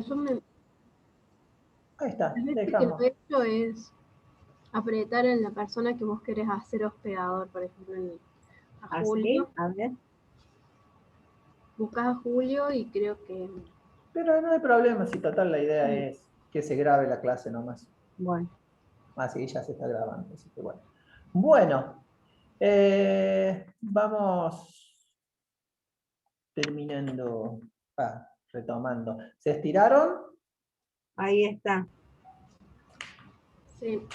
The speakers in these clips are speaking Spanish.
resumen, Ahí está, las veces que lo dejamos. he hecho es apretar en la persona que vos querés hacer hospedador, por ejemplo, a ¿Así? Julio. A ver. Buscas a Julio y creo que... Pero no hay problema, si total la idea es que se grabe la clase nomás. Bueno. Así ya se está grabando, así que bueno. Bueno, vamos terminando, retomando. ¿Se estiraron? Ahí está. Sí.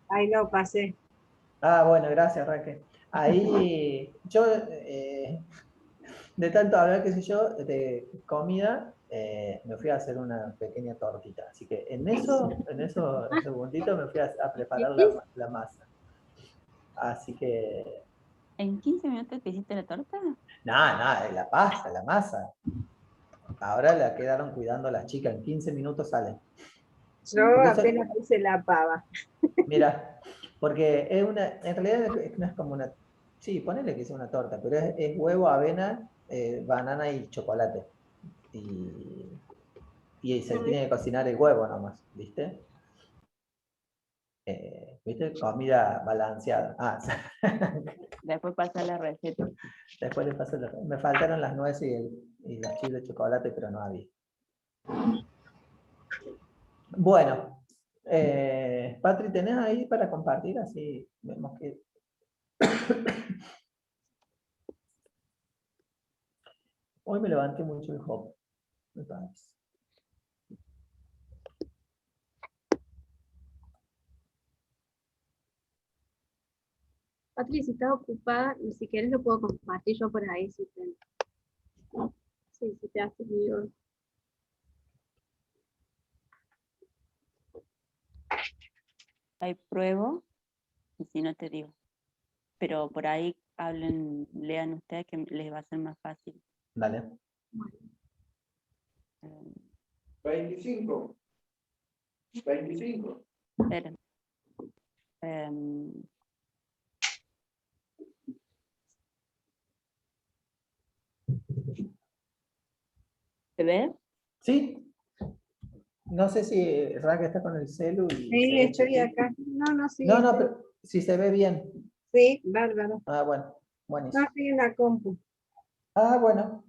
Ahí lo pasé. Bueno, gracias, Raquel. Ahí yo, de tanto hablar, qué sé yo, de comida, me fui a hacer una pequeña tortita. Así que en esos segunditos me fui a preparar la masa. Así que, ¿En 15 minutos te hiciste la torta? nada, la pasta, la masa. Ahora la quedaron cuidando las chicas, en 15 minutos salen. Yo Porque apenas puse la pava. mira, porque en realidad no es como una, sí, ponele que sea una torta, pero es huevo, avena, banana y chocolate. Y se tiene que cocinar el huevo nomás, ¿viste? ¿Viste? Comida balanceada. Después pasa la receta. Después les paso me faltaron las nueces y los chips de chocolate, pero no había. Bueno, Patri, ¿tenés ahí para compartir? Así vemos que... Hoy me levanté mucho el hop, me parece. Patri, si estás ocupada, si quieres lo puedo compartir yo por ahí, si te hace lío. Ahí pruebo y si no te digo. Pero por ahí hablen, lean ustedes que les va a ser más fácil. Dale. 25. 25. Esperen. ¿Se ve? ¿Sí? No sé si Raquel está con el celu y se Sí, ve estoy chiquito. acá. No, sí. No, pero si se ve bien. Sí, bárbaro. Bueno, No, buenísimo. estoy en la compu. Bueno.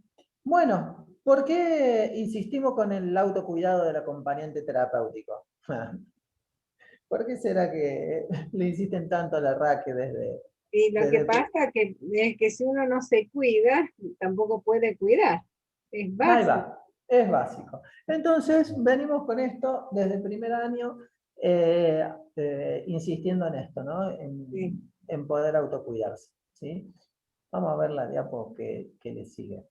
Bueno, ¿por qué insistimos con el autocuidado del acompañante terapéutico? ¿Por qué será que le insisten tanto a la Raquel Y lo que desde pasa es que si uno no se cuida, tampoco puede cuidar. Es Ahí básico. va, es básico. Entonces, venimos con esto desde el primer año, insistiendo en esto, ¿no? Sí. En poder autocuidarse, ¿sí? Vamos a ver la diapo que le sigue.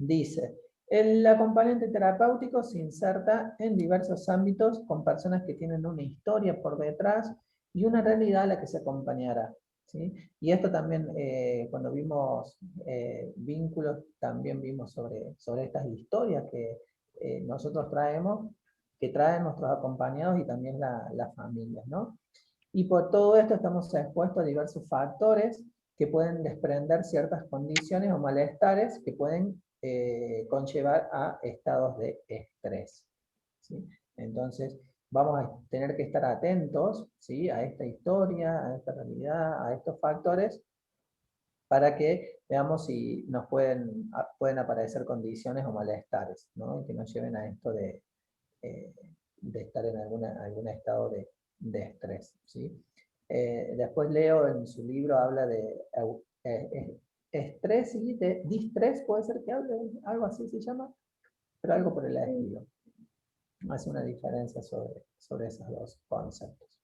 Dice, el acompañante terapéutico se inserta en diversos ámbitos con personas que tienen una historia por detrás y una realidad a la que se acompañará, ¿sí? Y esto también, cuando vimos vínculos, también vimos sobre estas historias que nosotros traemos, que traen nuestros acompañados y también las familias, ¿no? Y por todo esto estamos expuestos a diversos factores que pueden desprender ciertas condiciones o malestares que pueden conllevar a estados de estrés, ¿sí? Entonces, vamos a tener que estar atentos, ¿sí? A esta historia, a esta realidad, a estos factores, para que veamos si nos pueden aparecer condiciones o malestares, ¿no? Que nos lleven a esto eh, de estar en algún estado de estrés, ¿sí? Después Leo en su libro habla de estrés y de distrés, puede ser que hable, algo así se llama, pero algo por el estilo. Hace una diferencia sobre esos dos conceptos.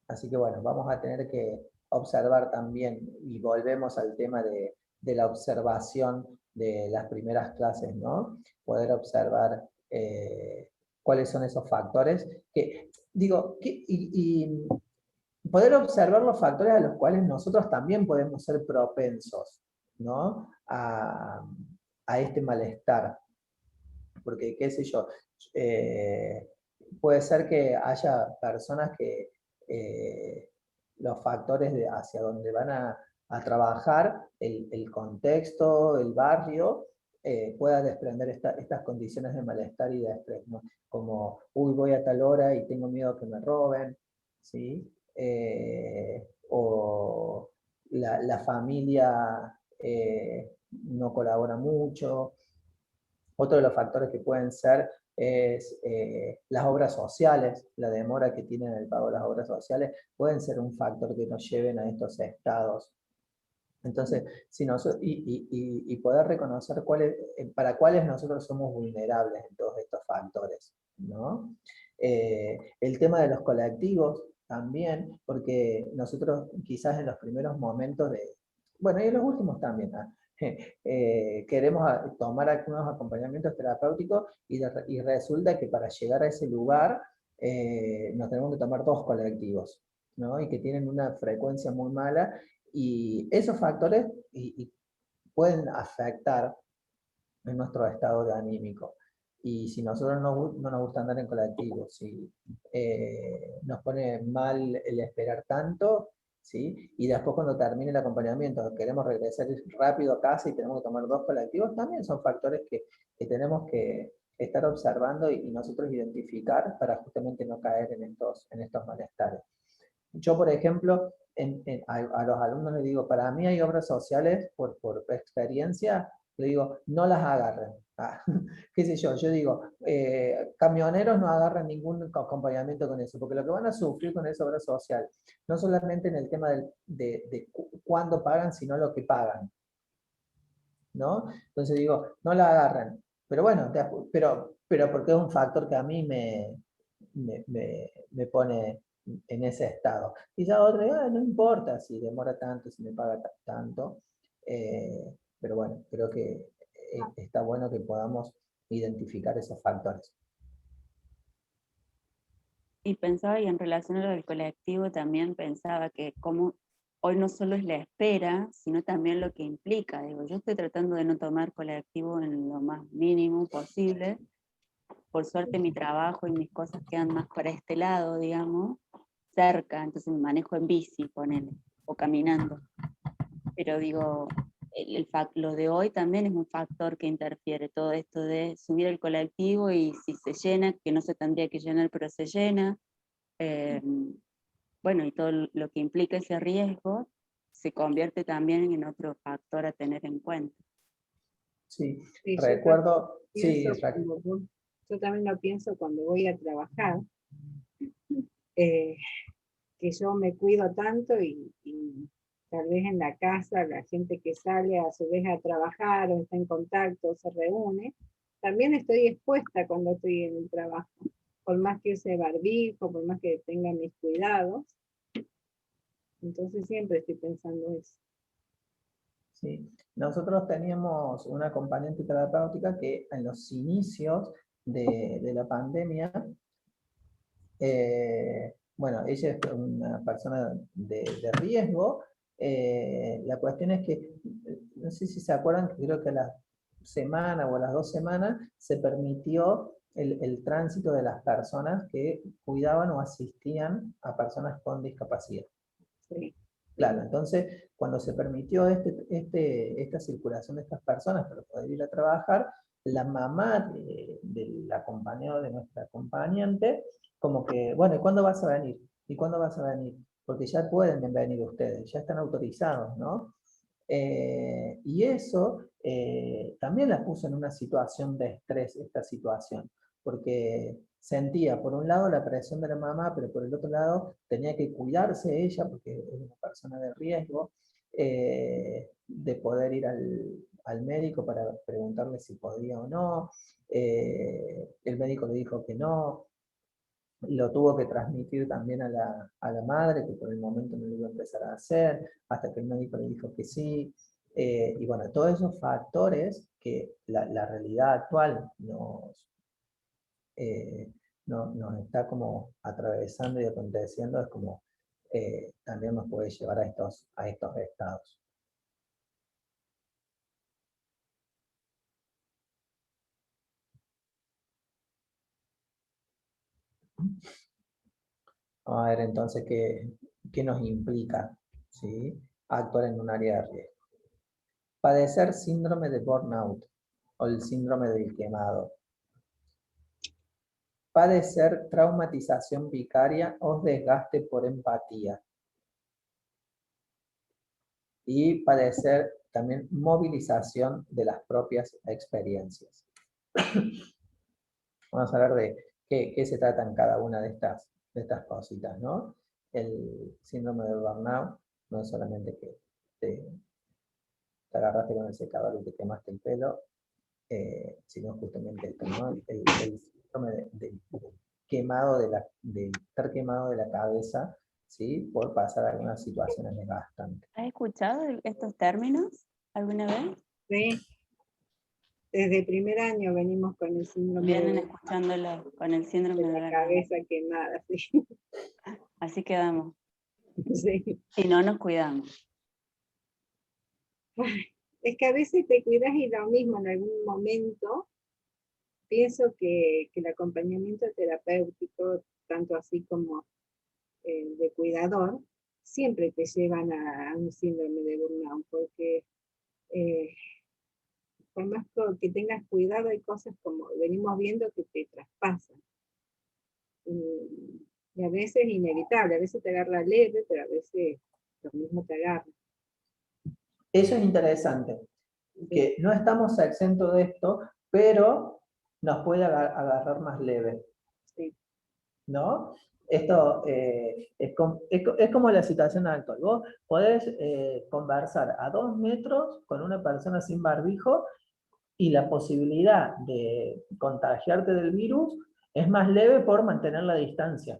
Así que bueno, vamos a tener que observar también, y volvemos al tema de la observación de las primeras clases, ¿no? Poder observar cuáles son esos factores y poder observar los factores a los cuales nosotros también podemos ser propensos, ¿no? A este malestar. Porque, qué sé yo, puede ser que haya personas que los factores hacia donde van a a trabajar el contexto, el barrio, pueda desprender estas condiciones de malestar y de estrés, ¿no? Como, uy, voy a tal hora y tengo miedo que me roben, ¿sí? O la familia no colabora mucho. Otro de los factores que pueden ser es las obras sociales, la demora que tienen el pago de las obras sociales, pueden ser un factor que nos lleven a estos estados. Entonces, y poder reconocer para cuáles nosotros somos vulnerables en todos estos factores, ¿no? El tema de los colectivos también, porque nosotros quizás en los primeros momentos bueno, y en los últimos también, queremos tomar algunos acompañamientos terapéuticos y resulta que para llegar a ese lugar nos tenemos que tomar 2 colectivos, ¿no? Y que tienen una frecuencia muy mala, y esos factores pueden afectar en nuestro estado de anímico. Y si nosotros no nos gusta andar en colectivo, si nos pone mal el esperar tanto, ¿sí? Y después cuando termine el acompañamiento queremos regresar rápido a casa y tenemos que tomar 2 colectivos, también son factores que tenemos que estar observando y nosotros identificar para justamente no caer en estos malestares. Yo, por ejemplo, a los alumnos les digo, para mí hay obras sociales, por experiencia, le digo, no las agarren. Qué sé yo digo, camioneros no agarran ningún acompañamiento con eso, porque lo que van a sufrir con esa obra social, no solamente en el tema de cuándo pagan, sino lo que pagan, ¿no? Entonces digo, no la agarren. Pero bueno, pero porque es un factor que a mí me pone en ese estado. Y ya otra, no importa si demora tanto, si me paga tanto, pero bueno, creo que está bueno que podamos identificar esos factores. Y pensaba, y en relación a lo del colectivo, también pensaba que como hoy no solo es la espera, sino también lo que implica. Digo, yo estoy tratando de no tomar colectivo en lo más mínimo posible. Por suerte mi trabajo y mis cosas quedan más para este lado, digamos, cerca, entonces me manejo en bici, ponele, o caminando. Pero digo, lo de hoy también es un factor que interfiere, todo esto de subir el colectivo y si se llena, que no se tendría que llenar, pero se llena. Bueno, y todo lo que implica ese riesgo se convierte también en otro factor a tener en cuenta. Sí, Sí, recuerdo, sí, yo también lo pienso cuando voy a trabajar, que yo me cuido tanto y tal vez en la casa la gente que sale a su vez a trabajar o está en contacto, se reúne, también estoy expuesta cuando estoy en el trabajo, por más que use barbijo, por más que tenga mis cuidados, entonces siempre estoy pensando eso. Sí. Nosotros teníamos una acompañante terapéutica que en los inicios de la pandemia, bueno, ella es una persona de riesgo. La cuestión es que, no sé si se acuerdan, que creo que a la semana o a las 2 semanas se permitió el tránsito de las personas que cuidaban o asistían a personas con discapacidad. Sí. Claro, entonces cuando se permitió esta circulación de estas personas para poder ir a trabajar, la mamá del acompañado de nuestra acompañante, como que, bueno, ¿y cuándo vas a venir? ¿Y cuándo vas a venir? Porque ya pueden venir ustedes, ya están autorizados, ¿no? Y eso también la puso en una situación de estrés, esta situación, porque sentía por un lado la presión de la mamá, pero por el otro lado tenía que cuidarse ella, porque es una persona de riesgo, de poder ir al médico para preguntarle si podía o no. El médico le dijo que no, lo tuvo que transmitir también a la madre, que por el momento no lo iba a empezar a hacer, hasta que el médico le dijo que sí. Y bueno, todos esos factores que la realidad actual nos está como atravesando y aconteciendo, es como también nos puede llevar a estos estados. Vamos a ver entonces qué nos implica, ¿sí? a actuar en un área de riesgo. Padecer síndrome de burnout o el síndrome del quemado. Padecer traumatización vicaria o desgaste por empatía. Y padecer también movilización de las propias experiencias. Vamos a hablar de qué se trata en cada una de estas cositas, ¿no? El síndrome de burnout no es solamente que te agarraste con el secador y te quemaste el pelo, sino justamente esto, ¿no? El síndrome de estar quemado de la cabeza, ¿sí? Por pasar algunas situaciones desgastantes. ¿Has escuchado estos términos alguna vez? Sí. Desde primer año venimos con el síndrome Vienen de escuchándolo con el síndrome de la cabeza quemada. Sí. Así quedamos. Sí. Si no nos cuidamos. Es que a veces te cuidas y lo mismo en algún momento. Pienso que el acompañamiento terapéutico, tanto así como de cuidador, siempre te llevan a un síndrome de burnout, porque por más que tengas cuidado, hay cosas como venimos viendo que te traspasan. Y a veces es inevitable, a veces te agarra leve, pero a veces lo mismo te agarra. Eso es interesante, que no estamos exentos de esto, pero nos puede agarrar más leve. Sí. ¿No? Esto es como la situación actual. Vos podés conversar a 2 metros con una persona sin barbijo y la posibilidad de contagiarte del virus es más leve por mantener la distancia.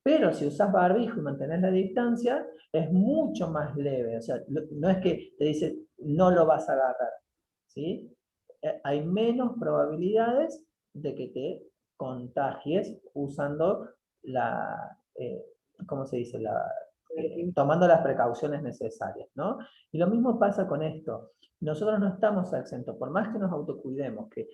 Pero si usas barbijo y mantenés la distancia, es mucho más leve. O sea, no es que te dice no lo vas a agarrar, ¿sí? Hay menos probabilidades de que te contagies usando ¿cómo se dice? Tomando las precauciones necesarias, ¿no? Y lo mismo pasa con esto. Nosotros no estamos exentos, por más que nos autocuidemos, que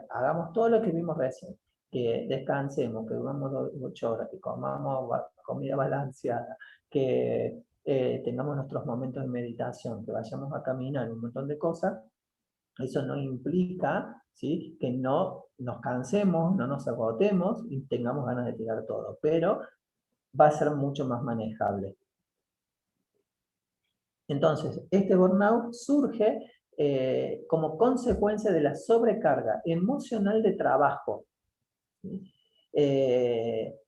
hagamos todo lo que vimos recién, que descansemos, que durmamos 8 horas, que comamos comida balanceada, que tengamos nuestros momentos de meditación, que vayamos a caminar, un montón de cosas. Eso no implica, ¿sí?, que no nos cansemos, no nos agotemos y tengamos ganas de tirar todo, pero va a ser mucho más manejable. Entonces, este burnout surge como consecuencia de la sobrecarga emocional de trabajo.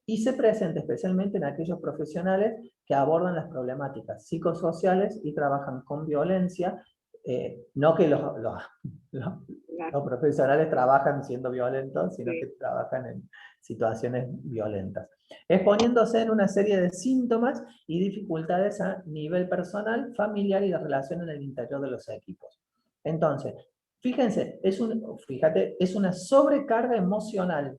Y se presenta especialmente en aquellos profesionales que abordan las problemáticas psicosociales y trabajan con violencia. No que los profesionales trabajan siendo violentos, sino que trabajan en situaciones violentas, exponiéndose en una serie de síntomas y dificultades a nivel personal, familiar y de relación en el interior de los equipos. Entonces, fíjense, es una sobrecarga emocional,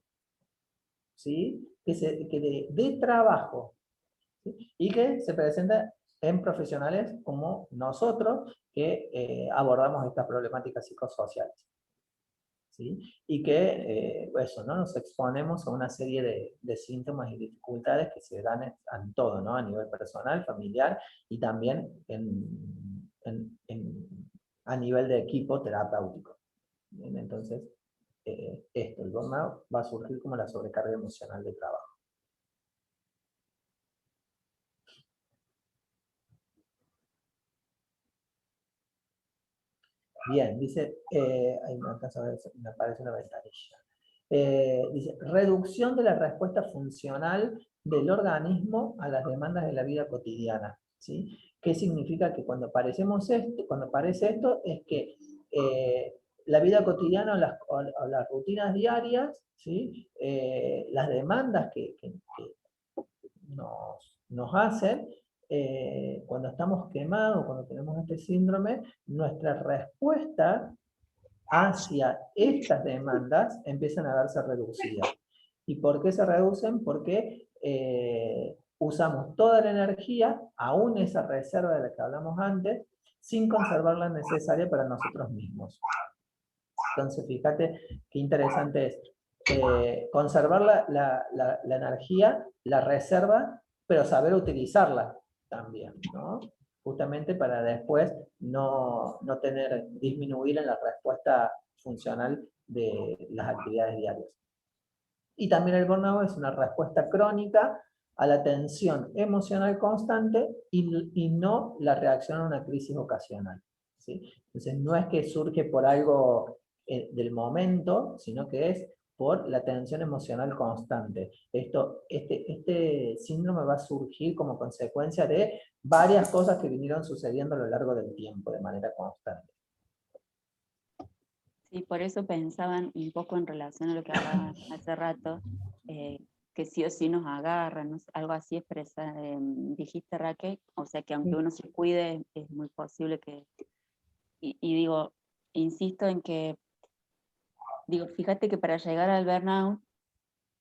¿sí?, de trabajo, ¿sí?, y que se presenta en profesionales como nosotros que abordamos estas problemáticas psicosociales, ¿sí?, y que ¿no?, nos exponemos a una serie de síntomas y dificultades que se dan en todo, ¿no?, a nivel personal, familiar y también a nivel de equipo terapéutico. Bien, entonces, el burnout va a surgir como la sobrecarga emocional de trabajo. Bien, dice, me aparece una ventanilla. Dice, reducción de la respuesta funcional del organismo a las demandas de la vida cotidiana, ¿sí? ¿Qué significa? Que cuando aparece esto es que la vida cotidiana o las rutinas diarias, ¿sí?, las demandas que nos hacen, cuando estamos quemados, cuando tenemos este síndrome, nuestra respuesta hacia estas demandas empiezan a verse reducidas. ¿Y por qué se reducen? Porque usamos toda la energía, aún esa reserva de la que hablamos antes, sin conservar la necesaria para nosotros mismos. Entonces, fíjate qué interesante es. Conservar la energía, la reserva, pero saber utilizarla también, ¿no? justamente para después no disminuir en la respuesta funcional de las actividades diarias. Y también el burnout es una respuesta crónica a la tensión emocional constante y no la reacción a una crisis ocasional, ¿sí? Entonces no es que surge por algo del momento, sino que es por la tensión emocional constante. Este síndrome va a surgir como consecuencia de varias cosas que vinieron sucediendo a lo largo del tiempo de manera constante. Sí, por eso pensaban un poco en relación a lo que hablaban hace rato, que sí o sí nos agarran, ¿no? Algo así expresa, dijiste, Raquel, o sea que aunque uno se cuide, es muy posible que... Y digo, insisto en que, digo, fíjate que para llegar al burnout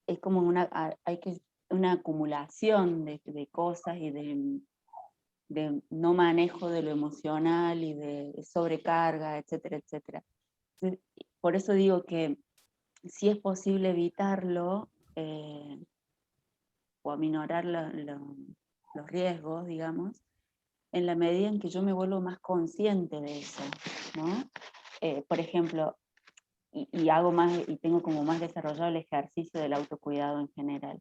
es como una acumulación de cosas y de no manejo de lo emocional y de sobrecarga, etcétera, etcétera. Entonces, por eso digo que si es posible evitarlo o aminorar los riesgos, digamos, en la medida en que yo me vuelvo más consciente de eso, ¿no? Por ejemplo, y hago más, y tengo como más desarrollado el ejercicio del autocuidado en general,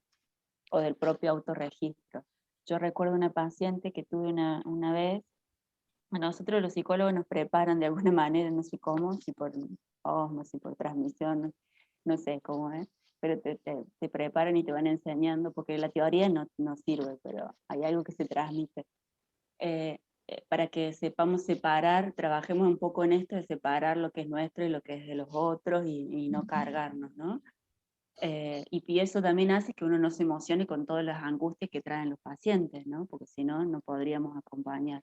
o del propio autorregistro. Yo recuerdo una paciente que tuve una vez. A nosotros los psicólogos nos preparan de alguna manera, no sé cómo, si por osmos, si por transmisión, no sé cómo es, pero te preparan y te van enseñando, porque la teoría no sirve, pero hay algo que se transmite. Para que sepamos separar, trabajemos un poco en esto de separar lo que es nuestro y lo que es de los otros y no cargarnos, ¿no? Y eso también hace que uno no se emocione con todas las angustias que traen los pacientes, ¿no? Porque si no, no podríamos acompañar.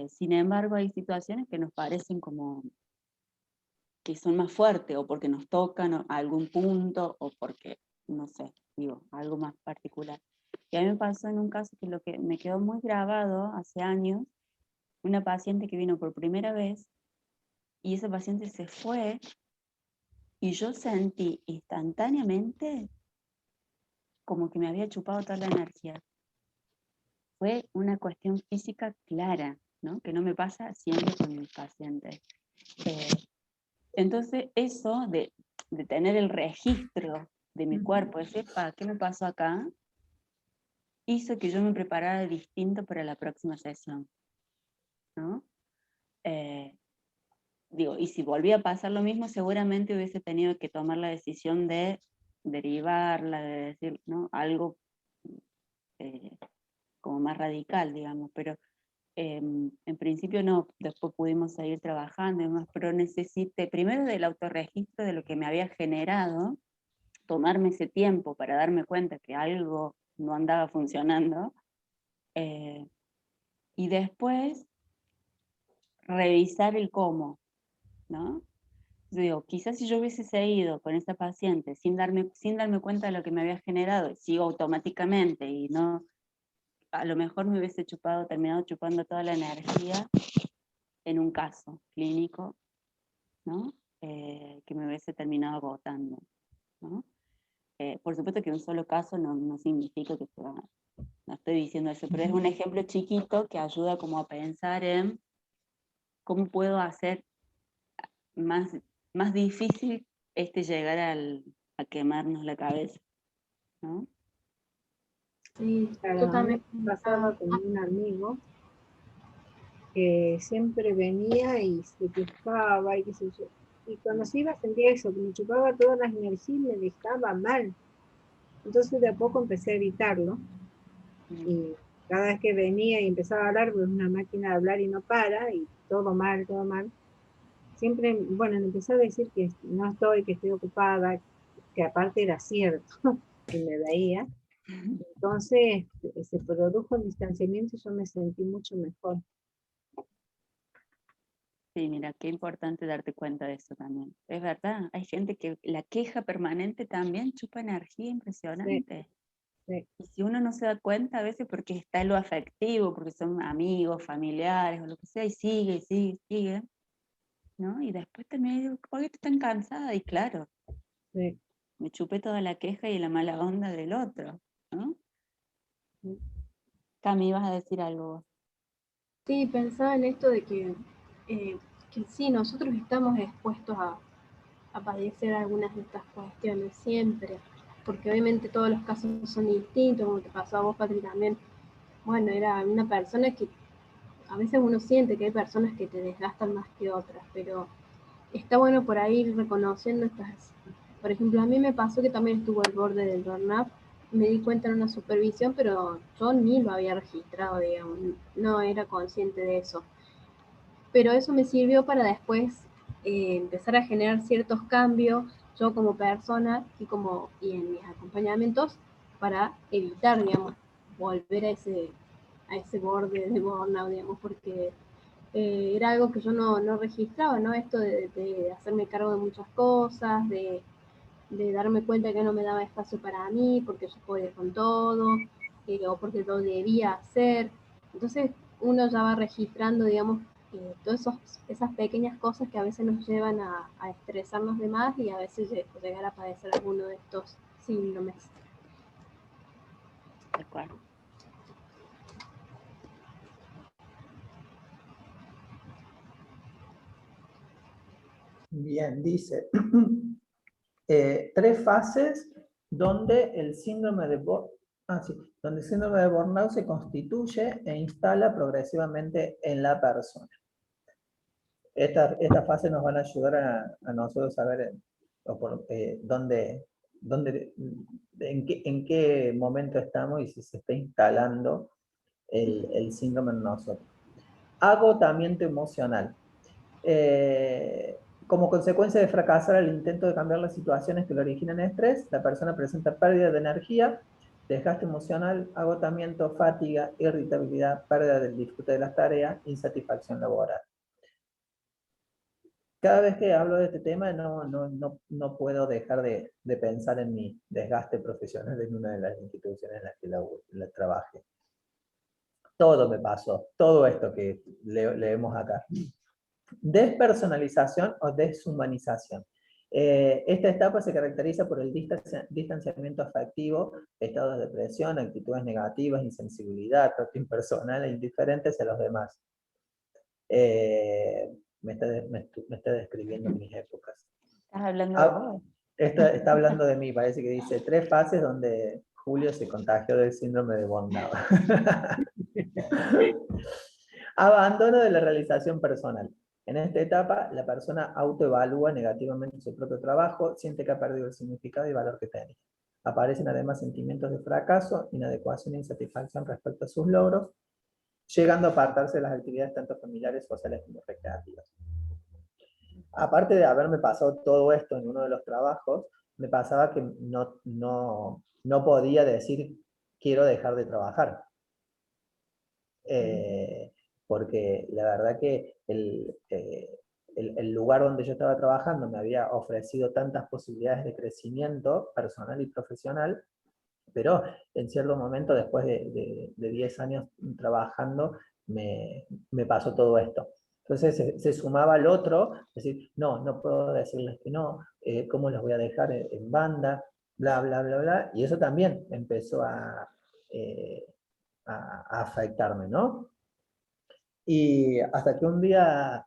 Sin embargo, hay situaciones que nos parecen como que son más fuertes, o porque nos tocan a algún punto, o porque, no sé, digo, algo más particular. Y a mí me pasó en un caso que lo que me quedó muy grabado hace años, una paciente que vino por primera vez, y esa paciente se fue, y yo sentí instantáneamente como que me había chupado toda la energía. Fue una cuestión física clara, ¿no? Que no me pasa siempre con mis pacientes. Entonces eso de tener el registro de mi cuerpo, decir, ¿qué me pasó acá? Hizo que yo me preparara distinto para la próxima sesión, ¿no? Digo, y si volvía a pasar lo mismo, seguramente hubiese tenido que tomar la decisión de derivarla, de decir, ¿no? Algo como más radical, digamos, pero en principio no, después pudimos seguir trabajando y demás, pero necesité primero del autorregistro de lo que me había generado, tomarme ese tiempo para darme cuenta que algo no andaba funcionando, y después revisar el cómo, ¿no? Digo, quizás si yo hubiese seguido con esa paciente sin darme cuenta de lo que me había generado, y sigo automáticamente y no, a lo mejor me hubiese terminado chupando toda la energía en un caso clínico, ¿no? Que me hubiese terminado agotando, ¿no? Por supuesto que un solo caso no significa que no estoy diciendo eso, pero es un ejemplo chiquito que ayuda como a pensar en cómo puedo hacer más difícil llegar a quemarnos la cabeza, ¿no? Sí, Claro, yo a mí también me pasaba con un amigo que siempre venía y se quejaba y qué sé yo. Y cuando se iba sentía eso, que me chupaba todas las energías y me dejaba mal. Entonces de a poco empecé a evitarlo. Y cada vez que venía y empezaba a hablar, pues una máquina de hablar y no para, y todo mal, todo mal. Siempre, bueno, me empezó a decir que no estoy, que estoy ocupada, que aparte era cierto, y me veía. Entonces se produjo un distanciamiento y yo me sentí mucho mejor. Sí, mira, qué importante darte cuenta de eso también. Es verdad, hay gente que la queja permanente también chupa energía impresionante. Sí. Y si uno no se da cuenta, a veces porque está en lo afectivo, porque son amigos, familiares o lo que sea, y sigue, sigue, sigue, ¿no? Y después también digo, ¿por qué estoy tan cansada? Y claro, Sí. me chupé toda la queja y la mala onda del otro, ¿no? Cami, ibas a decir algo. Sí, pensaba en esto de que sí, nosotros estamos expuestos a padecer algunas de estas cuestiones siempre, porque obviamente todos los casos son distintos, como te pasó a vos, Patri, también. Bueno, era una persona que a veces uno siente que hay personas que te desgastan más que otras, pero está bueno por ahí ir reconociendo estas. Por ejemplo, a mí me pasó que también estuvo al borde del burnout, me di cuenta en una supervisión, pero yo ni lo había registrado, digamos, no era consciente de eso. Pero eso me sirvió para después empezar a generar ciertos cambios, yo como persona y en mis acompañamientos, para evitar, digamos, volver a ese borde de burnout, digamos, porque era algo que yo no registraba, ¿no? Esto de hacerme cargo de muchas cosas, de darme cuenta que no me daba espacio para mí, porque yo podía con todo, o porque lo debía hacer. Entonces uno ya va registrando, digamos, todas esas pequeñas cosas que a veces nos llevan a estresarnos de más y a veces llegar a padecer alguno de estos síndromes. De acuerdo. Bien, dice, 3 fases donde el síndrome de donde el síndrome de burnout se constituye e instala progresivamente en la persona. Estas fases nos van a ayudar a nosotros a ver en qué momento estamos y si se está instalando el síndrome en nosotros. Agotamiento emocional. Como consecuencia de fracasar el intento de cambiar las situaciones que le originan estrés, la persona presenta pérdida de energía, desgaste emocional, agotamiento, fatiga, irritabilidad, pérdida del disfrute de las tareas, insatisfacción laboral. Cada vez que hablo de este tema no puedo dejar de pensar en mi desgaste profesional en una de las instituciones en las que la trabajé. Todo me pasó, todo esto que leemos acá. Despersonalización o deshumanización. Esta etapa se caracteriza por el distanciamiento afectivo, estados de depresión, actitudes negativas, insensibilidad, trato impersonal e indiferente hacia los demás. Me está describiendo mis épocas. ¿Estás hablando de vos? Está hablando de mí, parece que dice 3 fases donde Julio se contagió del síndrome de burnout. Abandono de la realización personal. En esta etapa, la persona autoevalúa negativamente su propio trabajo, siente que ha perdido el significado y valor que tenía. Aparecen además sentimientos de fracaso, inadecuación e insatisfacción respecto a sus logros, llegando a apartarse de las actividades tanto familiares, sociales como recreativas. Aparte de haberme pasado todo esto en uno de los trabajos, me pasaba que no podía decir quiero dejar de trabajar. Porque la verdad que el lugar donde yo estaba trabajando me había ofrecido tantas posibilidades de crecimiento personal y profesional, pero en cierto momento, después de 10 años trabajando, me pasó todo esto. Entonces se sumaba al otro, decir, no puedo decirles que no, ¿cómo los voy a dejar en banda? Bla, bla, bla, bla. Y eso también empezó a afectarme, ¿no? Y hasta que un día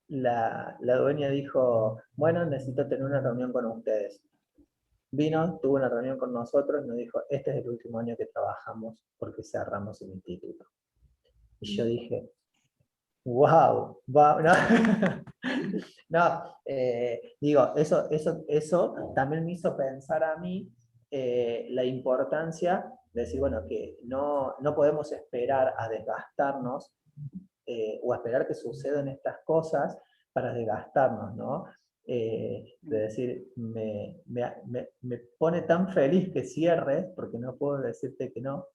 la dueña dijo, bueno, necesito tener una reunión con ustedes. Vino, tuvo una reunión con nosotros y nos dijo, este es el último año que trabajamos porque cerramos el instituto. Y yo dije, wow, no, no digo, eso también me hizo pensar a mí la importancia de decir, bueno, que no podemos esperar a desgastarnos o a esperar que sucedan estas cosas para desgastarnos, ¿no? De decir, me pone tan feliz que cierres, porque no puedo decirte que no,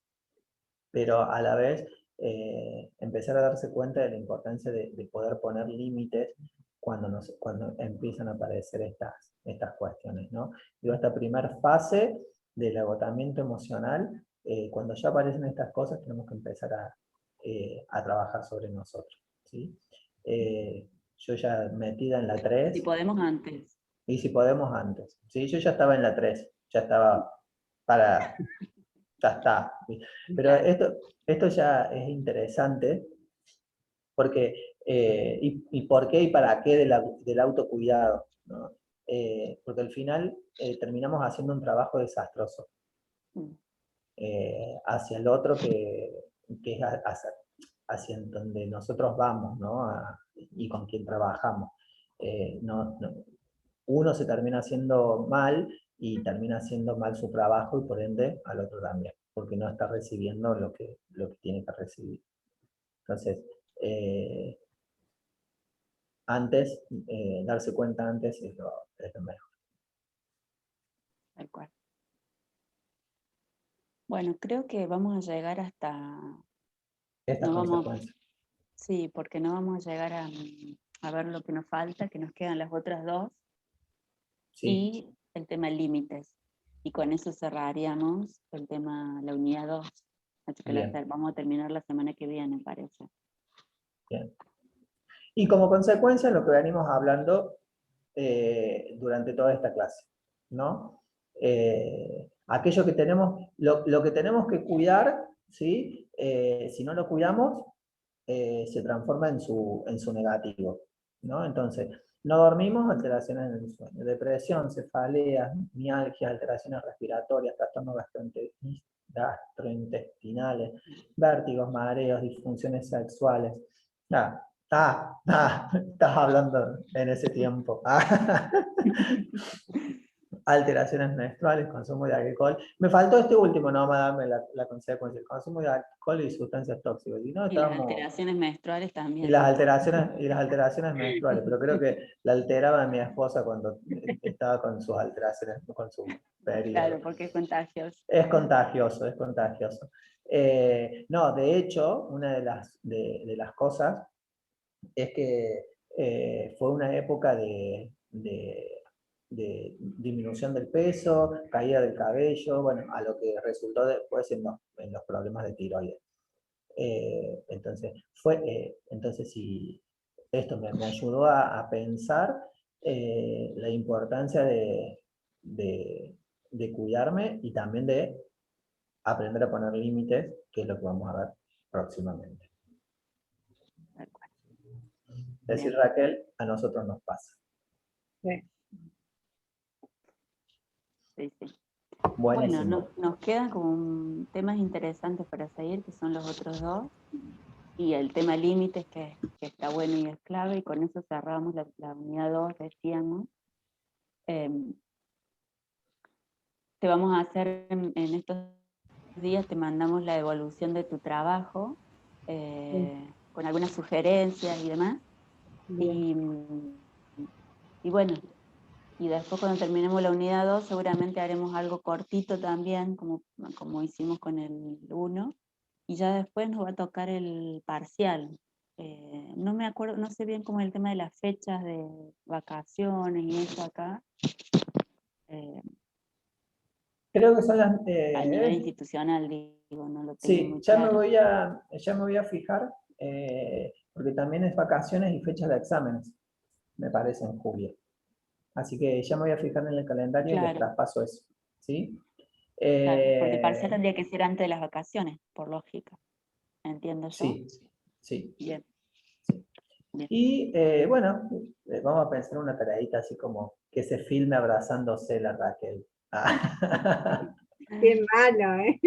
pero a la vez empezar a darse cuenta de la importancia de poder poner límites cuando empiezan a aparecer estas cuestiones, ¿no? Digo, esta primera fase del agotamiento emocional, cuando ya aparecen estas cosas, tenemos que empezar a trabajar sobre nosotros, ¿sí? Yo ya metida en la 3. Si podemos antes. Y si podemos antes. ¿Sí? Yo ya estaba en la 3, ya estaba para Ya está. Pero esto ya es interesante, porque, y por qué y para qué del autocuidado, ¿no? Porque al final terminamos haciendo un trabajo desastroso hacia el otro que es hacia donde nosotros vamos, ¿no? Y con quien trabajamos. Uno se termina haciendo mal y termina haciendo mal su trabajo y por ende al otro también, porque no está recibiendo lo que tiene que recibir. Entonces, darse cuenta antes es lo mejor. Tal cual. Bueno, creo que vamos a llegar hasta... Estas No vamos, consecuencias. sí, porque no vamos a llegar a ver lo que nos falta, que nos quedan las otras dos, Sí, y el tema límites. Y con eso cerraríamos el tema, la unidad 2. Así que bien, vamos a terminar la semana que viene, parece. bien. Y como consecuencia, lo que venimos hablando durante toda esta clase, ¿no? Aquello que tenemos, lo que tenemos que cuidar, ¿sí? Si no lo cuidamos, se transforma en su negativo, ¿no? Entonces, no dormimos, alteraciones en el sueño, depresión, cefaleas, mialgias, alteraciones respiratorias, trastornos gastrointestinales, vértigos, mareos, disfunciones sexuales. Estás hablando en ese tiempo. Alteraciones menstruales, consumo de alcohol. Me faltó este último, no me darme la consecuencia, el consumo de alcohol y sustancias tóxicas. Y, no, Y las estábamos, alteraciones menstruales también. y las alteraciones menstruales, pero creo que la alteraba mi esposa cuando estaba con sus alteraciones, con su periodo. Claro, porque es contagioso. Es contagioso, es contagioso. No, de hecho, una de las cosas es que fue una época de disminución del peso, caída del cabello, bueno, a lo que resultó después en los problemas de tiroides. Entonces sí, esto me ayudó a pensar la importancia de cuidarme y también de aprender a poner límites, que es lo que vamos a ver próximamente. Tal cual. Es decir, Bien. Raquel, a nosotros nos pasa. Sí. Sí, sí. Buenísimo. Bueno, nos quedan como temas interesantes para seguir, que son los otros dos, y el tema límites, que está bueno y es clave, y con eso cerramos la unidad 2, decíamos. Te vamos a hacer en estos días, te mandamos la evolución de tu trabajo, con algunas sugerencias y demás, y bueno, y después cuando terminemos la unidad 2 seguramente haremos algo cortito también, como hicimos con el 1, y ya después nos va a tocar el parcial. No me acuerdo, no sé bien cómo es el tema de las fechas de vacaciones y eso acá. Creo que son A nivel institucional, digo, no lo tengo sí, muy ya me claro. voy a fijar, porque también es vacaciones y fechas de exámenes, me parece, en julio. Así que ya me voy a fijar en el calendario y les Claro, traspaso eso. ¿Sí? claro, porque el parcial tendría que ser antes de las vacaciones, por lógica. ¿Entiendo yo? Sí, sí. Bien. Bien. Y bueno, vamos a pensar una tareita así como que se filme abrazándose la Raquel. Qué malo, ¿eh?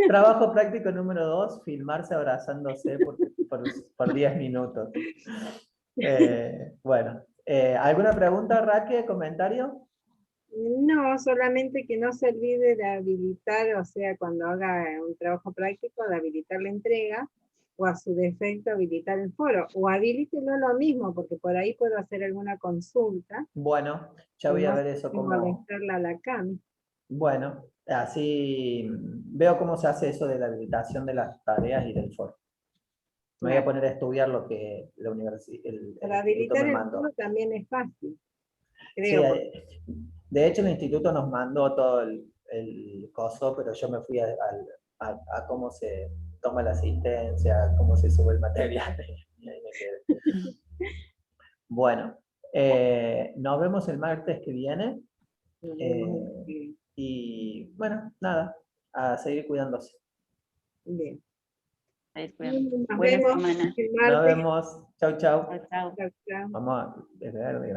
Trabajo práctico número 2, filmarse abrazándose por 10 minutos. Bueno, ¿alguna pregunta, Raquel? ¿Comentario? No, solamente que no se olvide de habilitar, o sea, cuando haga un trabajo práctico, de habilitar la entrega, o a su defecto habilitar el foro, o habilítelo lo mismo, porque por ahí puedo hacer alguna consulta, Bueno, ya y voy a no ver eso sin como... molestarla a la Cami. Bueno, así veo cómo se hace eso de la habilitación de las tareas y del foro. Me voy a poner a estudiar lo que el Para instituto habilitar me el mandó. foro también es fácil, Sí, creo. de hecho el instituto nos mandó todo el coso, pero yo me fui a cómo se toma la asistencia, cómo se sube el material. Y ahí me quedé. Bueno, nos vemos el martes que viene. Nos vemos. Y bueno, nada, a seguir cuidándose. Bien. A ir cuidando. Nos Buena vemos semana. el Nos martes. vemos. Chau, chau. Chao, chao. Chau, chau. Vamos a despegar de